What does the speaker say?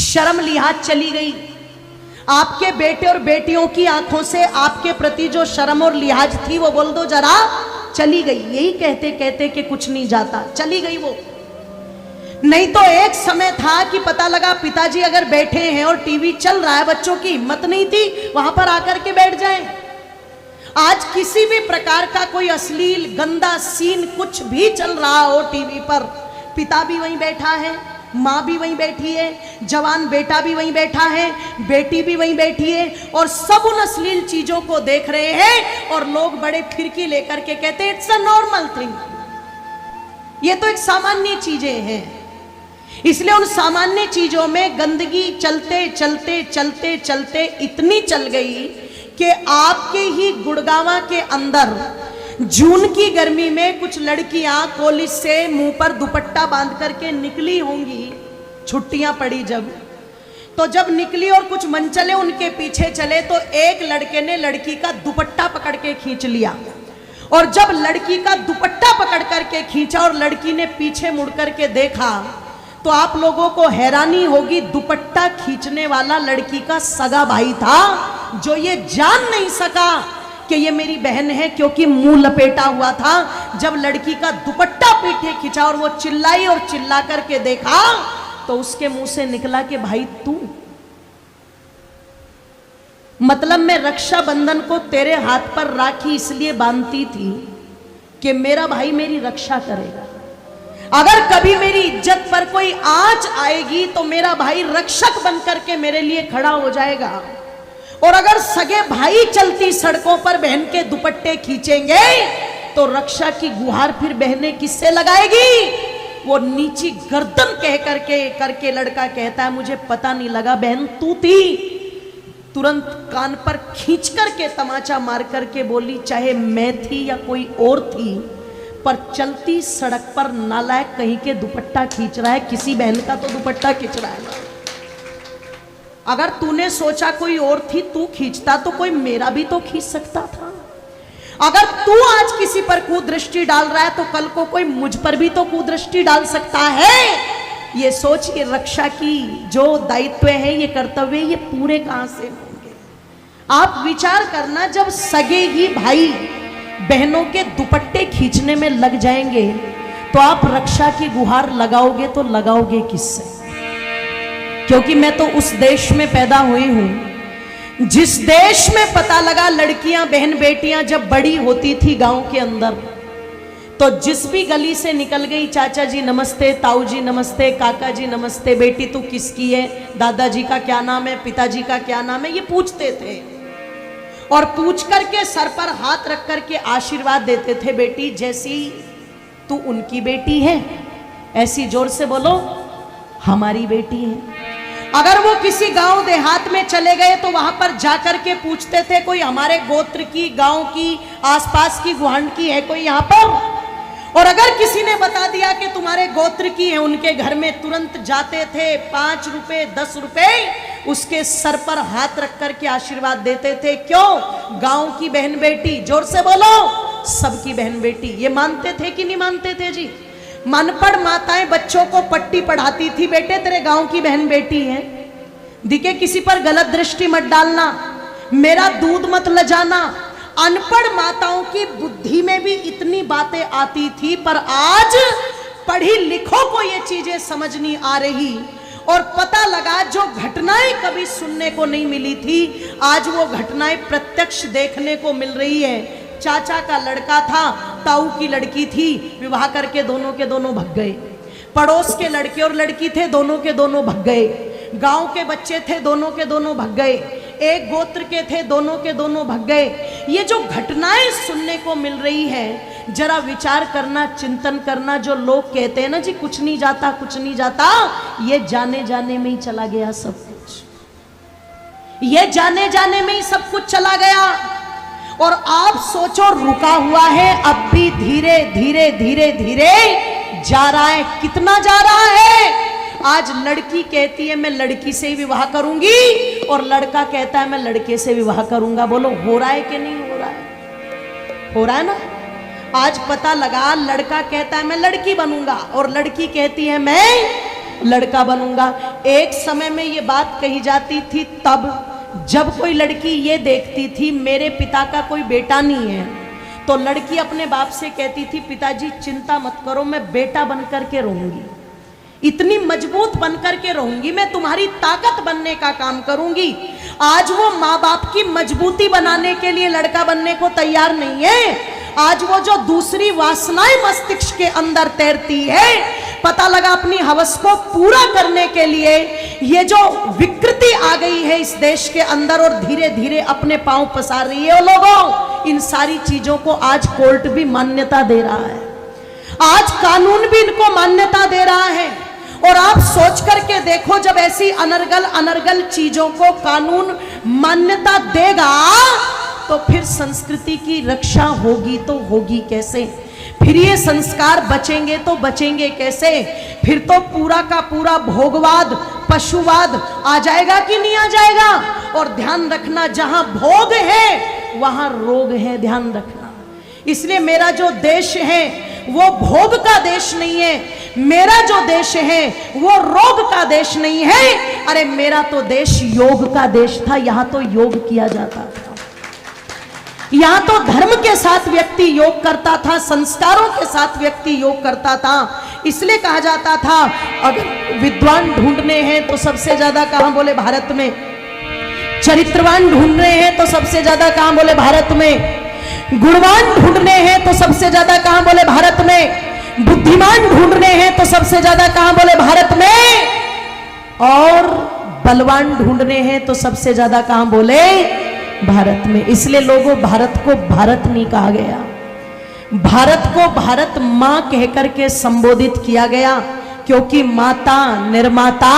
शर्म लिहाज चली गई। आपके बेटे और बेटियों की आंखों से आपके प्रति जो शर्म और लिहाज थी वो बोल दो जरा चली गई। यही कहते कहते कि कुछ नहीं जाता, चली गई वो। नहीं तो एक समय था कि पता लगा पिताजी अगर बैठे हैं और टीवी चल रहा है, बच्चों की हिम्मत नहीं थी वहां पर आकर के बैठ जाएं। आज किसी भी प्रकार का कोई अश्लील गंदा सीन कुछ भी चल रहा हो टीवी पर, पिता भी वहीं बैठा है, माँ भी वहीं बैठी है, जवान बेटा भी वहीं बैठा है, बेटी भी वहीं बैठी है, और सब उन अश्लील चीजों को देख रहे हैं। और लोग बड़े फिरकी लेकर के कहते हैं इट्स अ नॉर्मल थिंग, ये तो एक सामान्य चीजें हैं। इसलिए उन सामान्य चीजों में गंदगी चलते चलते चलते चलते इतनी चल गई कि आपके ही गुड़गांव के अंदर जून की गर्मी में कुछ लड़कियां कॉलेज से मुंह पर दुपट्टा बांध करके निकली होंगी, छुट्टियां पड़ी जब, तो जब निकली और कुछ मनचले उनके पीछे चले तो एक लड़के ने लड़की का दुपट्टा पकड़ के खींच लिया। और जब लड़की का दुपट्टा पकड़ करके खींचा और लड़की ने पीछे मुड़ करके देखा तो आप लोगों को हैरानी होगी, दुपट्टा खींचने वाला लड़की का सगा भाई था, जो ये जान नहीं सका कि ये मेरी बहन है क्योंकि मुंह लपेटा हुआ था। जब लड़की का दुपट्टा पीछे खींचा और वो चिल्लाई और चिल्ला करके देखा तो उसके मुंह से निकला कि भाई तू, मतलब मैं रक्षाबंधन को तेरे हाथ पर राखी इसलिए बांधती थी कि मेरा भाई मेरी रक्षा करेगा। अगर कभी मेरी इज्जत पर कोई आंच आएगी तो मेरा भाई रक्षक बनकर के मेरे लिए खड़ा हो जाएगा। और अगर सगे भाई चलती सड़कों पर बहन के दुपट्टे खींचेंगे तो रक्षा की गुहार फिर बहनें किससे लगाएगी? वो नीची गर्दन कह करके लड़का कहता है मुझे पता नहीं लगा बहन तू थी। तुरंत कान पर खींच करके तमाचा मार करके बोली चाहे मैं थी या कोई और थी, पर चलती सड़क पर नालायक कहीं के दुपट्टा खींच रहा है, किसी बहन का तो दुपट्टा खींच रहा है। अगर तूने सोचा कोई और थी तू खींचता तो कोई मेरा भी तो खींच सकता था। अगर तू आज किसी पर कुदृष्टि डाल रहा है तो कल को कोई मुझ पर भी तो कुदृष्टि डाल सकता है। ये सोच, ये रक्षा की जो दायित्व है, ये कर्तव्य, ये पूरे कहां से होंगे? आप विचार करना, जब सगे ही भाई बहनों के दुपट्टे खींचने में लग जाएंगे तो आप रक्षा की गुहार लगाओगे तो लगाओगे किससे? क्योंकि मैं तो उस देश में पैदा हुई हूं जिस देश में पता लगा लड़कियां बहन बेटियां जब बड़ी होती थी गांव के अंदर तो जिस भी गली से निकल गई चाचा जी नमस्ते, ताऊ जी नमस्ते, काका जी नमस्ते, बेटी तू किसकी है, दादाजी का क्या नाम है, पिताजी का क्या नाम है, ये पूछते थे। और पूछ करके सर पर हाथ रख करके आशीर्वाद देते थे, बेटी जैसी तू उनकी बेटी है ऐसी जोर से बोलो हमारी बेटी है। अगर वो किसी गांव देहात में चले गए तो वहां पर जाकर के पूछते थे कोई हमारे गोत्र की, गांव की, आसपास की, गुहांड की है कोई यहाँ पर? और अगर किसी ने बता दिया कि तुम्हारे गोत्र की है, उनके घर में तुरंत जाते थे, 5 रुपए 10 रुपए उसके सर पर हाथ रख करके आशीर्वाद देते थे। क्यों? गांव की बहन बेटी, जोर से बोलो सबकी बहन बेटी। ये मानते थे कि नहीं मानते थे जी? मनपढ़ माताएं बच्चों को पट्टी पढ़ाती थी, बेटे तेरे गांव की बहन बेटी है, दिखे किसी पर गलत दृष्टि मत डालना, मेरा दूध मत लजाना। अनपढ़ माताओं की बुद्धि में भी इतनी बातें आती थी, पर आज पढ़ी लिखों को ये चीजें समझ नहीं आ रही। और पता लगा जो घटनाएं कभी सुनने को नहीं मिली थी आज वो घटनाएं प्रत्यक्ष देखने को मिल रही है। चाचा का लड़का था, ताऊ की लड़की थी, विवाह करके दोनों के दोनों भग गए। पड़ोस के लड़के और लड़की थे, दोनों के दोनों भग गए। गांव के बच्चे थे, दोनों के दोनों भग गए। एक गोत्र के थे, दोनों के दोनों भग गए। ये जो घटनाएं सुनने को मिल रही है, जरा विचार करना, चिंतन करना। जो लोग कहते हैं ना जी कुछ नहीं जाता, कुछ नहीं जाता, ये जाने जाने में ही चला गया सब कुछ, ये जाने जाने में ही सब कुछ चला गया। और आप सोचो रुका हुआ है, अब भी धीरे धीरे धीरे धीरे जा रहा है। कितना जा रहा है? आज लड़की कहती है मैं लड़की से ही विवाह करूंगी और लड़का कहता है मैं लड़के से विवाह करूंगा। बोलो हो रहा है कि नहीं हो रहा है? हो रहा है ना। आज पता लगा लड़का कहता है मैं लड़की बनूंगा और लड़की कहती है मैं लड़का बनूंगा। एक समय में ये बात कही जाती थी तब जब कोई लड़की ये देखती थी मेरे पिता का कोई बेटा नहीं है, तो लड़की अपने बाप से कहती थी पिताजी चिंता मत करो, मैं बेटा बनकर के रहूंगी, इतनी मजबूत बनकर के रहूंगी, मैं तुम्हारी ताकत बनने का काम करूंगी। आज वो माँ बाप की मजबूती बनाने के लिए लड़का बनने को तैयार नहीं है। आज वो जो दूसरी वासनाएं मस्तिष्क के अंदर तैरती है, पता लगा अपनी हवस को पूरा करने के लिए ये जो विकृति आ गई है इस देश के अंदर और धीरे धीरे अपने पांव पसार रही है, वो लोगों इन सारी चीजों को आज कोर्ट भी मान्यता दे रहा है, आज कानून भी इनको मान्यता दे रहा है। और आप सोच करके देखो, जब ऐसी अनर्गल चीजों को कानून मान्यता देगा तो फिर संस्कृति की रक्षा होगी तो होगी कैसे? फिर ये संस्कार बचेंगे तो बचेंगे कैसे? फिर तो पूरा का पूरा भोगवाद, पशुवाद आ जाएगा कि नहीं आ जाएगा? और ध्यान रखना, जहां भोग है वहां रोग है, ध्यान रखना। इसलिए मेरा जो देश है वो भोग का देश नहीं है, मेरा जो देश है वो रोग का देश नहीं है। अरे मेरा तो देश योग का देश था, यहां तो योग किया जाता था, यहां तो धर्म के साथ व्यक्ति योग करता था, संस्कारों के साथ व्यक्ति योग करता था। इसलिए कहा जाता था अगर विद्वान ढूंढने हैं तो सबसे ज्यादा कहां बोले? भारत में। चरित्रवान ढूंढने हैं तो सबसे ज्यादा कहां बोले? भारत में। गुणवान ढूंढने हैं तो सबसे ज्यादा कहां बोले? भारत में। बुद्धिमान ढूंढने हैं तो सबसे ज्यादा कहां बोले? भारत में। और बलवान ढूंढने हैं तो सबसे ज्यादा कहां बोले? भारत में। इसलिए लोगों, भारत को भारत नहीं कहा गया, भारत को भारत मां कहकर के संबोधित किया गया, क्योंकि माता निर्माता